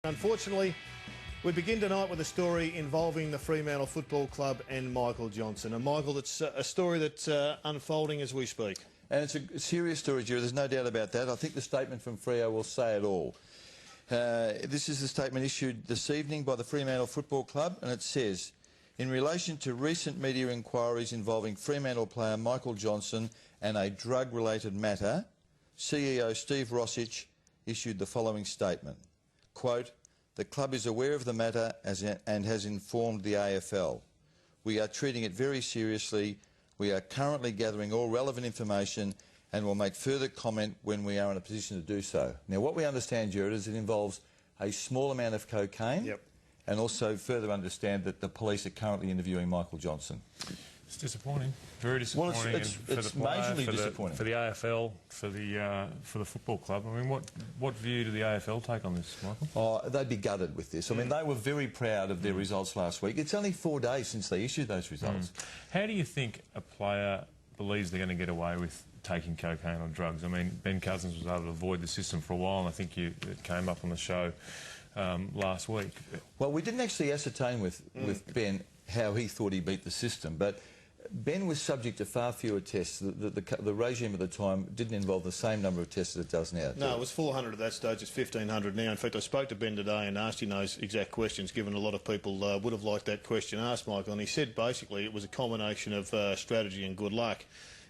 Unfortunately, we begin tonight with a story involving the Fremantle Football Club and Michael Johnson. And Michael, it's a story that's unfolding as we speak. And it's a serious story, Jerry. There's no doubt about that. I think the statement from Freo will say it all. This is the statement issued this evening by the Fremantle Football Club, and it says, in relation to recent media inquiries involving Fremantle player Michael Johnson and a drug-related matter, CEO Steve Rossich issued the following statement. Quote, the club is aware of the matter and has informed the AFL. We are treating it very seriously. We are currently gathering all relevant information and will make further comment when we are in a position to do so. Now, what we understand, Jared, is it involves a small amount of cocaine. Yep. And also further understand that the police are currently interviewing Michael Johnson. It's disappointing, very disappointing. Well, it's majorly disappointing for the AFL, for the football club. I mean, what view do the AFL take on this, Michael? Oh, they'd be gutted with this. I mean, they were very proud of their results last week. It's only 4 days since they issued those results. How do you think a player believes they're going to get away with taking cocaine or drugs? I mean, Ben Cousins was able to avoid the system for a while, and I think it came up on the show last week. Well, we didn't actually ascertain with Ben how he thought he beat the system, but Ben was subject to far fewer tests. The regime at the time didn't involve the same number of tests as it does now. No, it was 400 at that stage. It's 1,500 now. In fact, I spoke to Ben today and asked him those exact questions, given a lot of people would have liked that question asked, Michael, and he said basically it was a combination of strategy and good luck,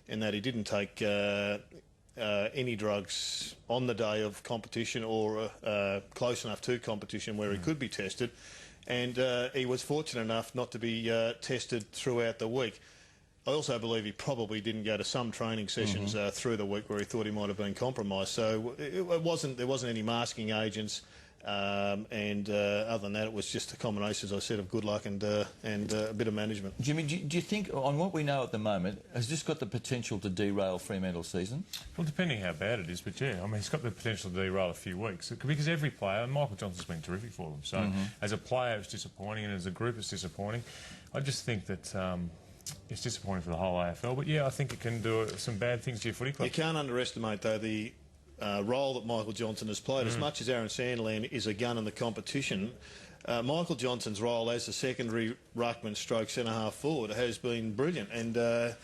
in that he didn't take any drugs on the day of competition or close enough to competition where he could be tested, and he was fortunate enough not to be tested throughout the week. I also believe he probably didn't go to some training sessions through the week where he thought he might have been compromised. So there wasn't any masking agents, and other than that, it was just a combination, as I said, of good luck and a bit of management. Jimmy, do you think, on what we know at the moment, has this got the potential to derail Fremantle's season? Well, depending how bad it is, but yeah, I mean, it's got the potential to derail a few weeks, because every player, and Michael Johnson's been terrific for them, so as a player it's disappointing, and as a group it's disappointing. I just think that it's disappointing for the whole AFL, but yeah, I think it can do some bad things to your footy club. You can't underestimate, though, the role that Michael Johnson has played. As much as Aaron Sandland is a gun in the competition, Michael Johnson's role as a secondary ruckman stroke centre-half forward has been brilliant, and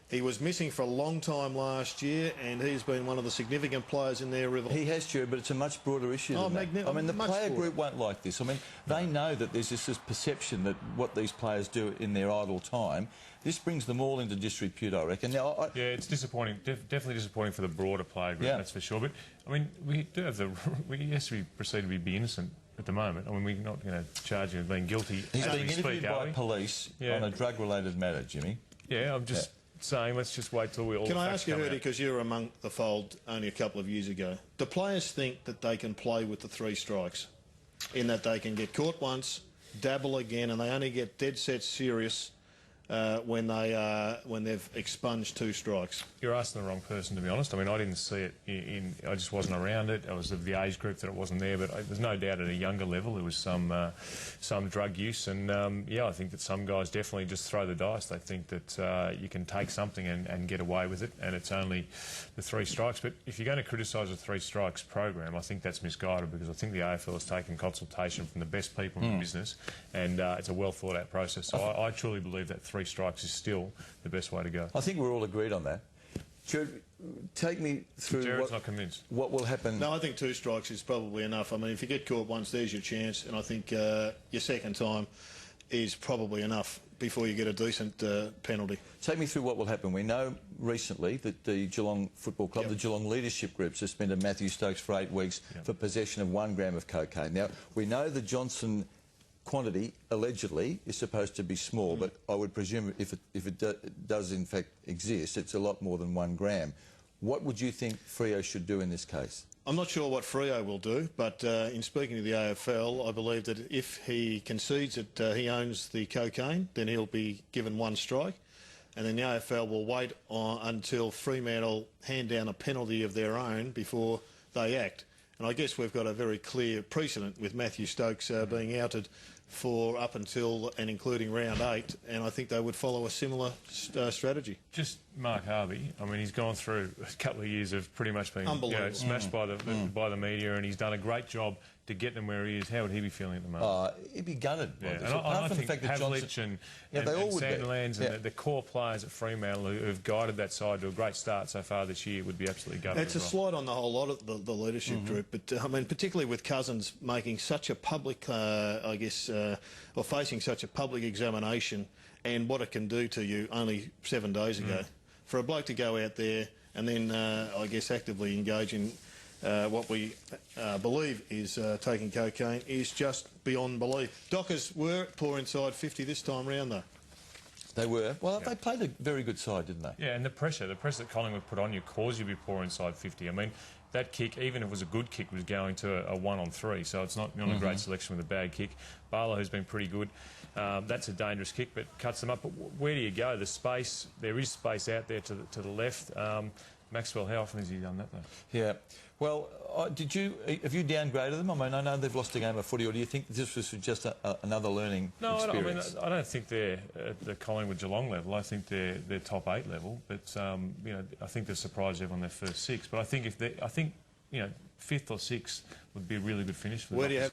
he was missing for a long time last year, and he's been one of the significant players in their rival. He has, Stuart, but it's a much broader issue than that. I mean, the player group won't like this. I mean, they know that there's this perception that what these players do in their idle time, this brings them all into disrepute, I reckon. Now, yeah, it's disappointing, definitely disappointing for the broader player group, that's for sure. But, I mean, we do have we has to be perceived to be innocent at the moment. I mean, we're not going to charge him with being guilty. He's being interviewed by police on a drug-related matter, Jimmy. Yeah, I'm just saying, let's just wait till we all... Can I ask you, Herdy, because you were among the fold only a couple of years ago, do players think that they can play with the 3 strikes, in that they can get caught once, dabble again, and they only get dead set serious when they've expunged 2 strikes? You're asking the wrong person, to be honest. I mean, I didn't see it I just wasn't around it. I was of the age group that it wasn't there, but there's no doubt at a younger level there was some drug use, and yeah, I think that some guys definitely just throw the dice. They think that you can take something and get away with it, and it's only the 3 strikes. But if you're going to criticise a 3 strikes program, I think that's misguided, because I think the AFL has taken consultation from the best people in the business, and it's a well thought out process. So I truly believe that 3 strikes is still the best way to go. I think we're all agreed on that. Jared, take me through Jared's not convinced. What will happen. No, I think 2 strikes is probably enough. I mean, if you get caught once, there's your chance, and I think your second time is probably enough before you get a decent penalty. Take me through what will happen. We know recently that the Geelong Football Club, the Geelong Leadership Group, suspended Matthew Stokes for 8 weeks for possession of 1 gram of cocaine. Now, we know the Johnson quantity, allegedly, is supposed to be small, but I would presume if it does in fact exist, it's a lot more than 1 gram. What would you think Freo should do in this case? I'm not sure what Freo will do, but in speaking to the AFL, I believe that if he concedes that he owns the cocaine, then he'll be given 1 strike, and then the AFL will wait until Fremantle hand down a penalty of their own before they act. And I guess we've got a very clear precedent with Matthew Stokes being outed for up until and including round 8, and I think they would follow a similar strategy. Just Mark Harvey, I mean, he's gone through a couple of years of pretty much being smashed by the media, and he's done a great job to get them where he is, how would he be feeling at the moment? He'd be gutted. Yeah, By this. and Apart I from think the fact that Havlich Johnson, and they all would be. Sandilands Yeah. and the core players at Fremantle who've guided that side to a great start so far this year would be absolutely gutted. It's a slight on the whole lot of the leadership group, but I mean, particularly with Cousins making such a public, or facing such a public examination, and what it can do to you only 7 days ago, for a bloke to go out there and then, I guess, actively engage in what we believe is taking cocaine is just beyond belief. Dockers were poor inside 50 this time round, though. They were. Well, they played a very good side, didn't they? Yeah, and the pressure that Collingwood put on you caused you to be poor inside 50. I mean, that kick, even if it was a good kick, was going to a 1-on-3, so it's not a great selection with a bad kick. Barlow, who's been pretty good, that's a dangerous kick, but cuts them up. But where do you go? The space, there is space out there to the left. Maxwell, how often has he done that, though? Yeah. Well, have you downgraded them? I mean, I know they've lost a game of footy, or do you think this was just another learning experience? I don't think they're at the Collingwood-Geelong level. I think they're top 8 level, but I think they've surprised everyone their first 6. But I think 5th or 6th would be a really good finish for them. Where do you have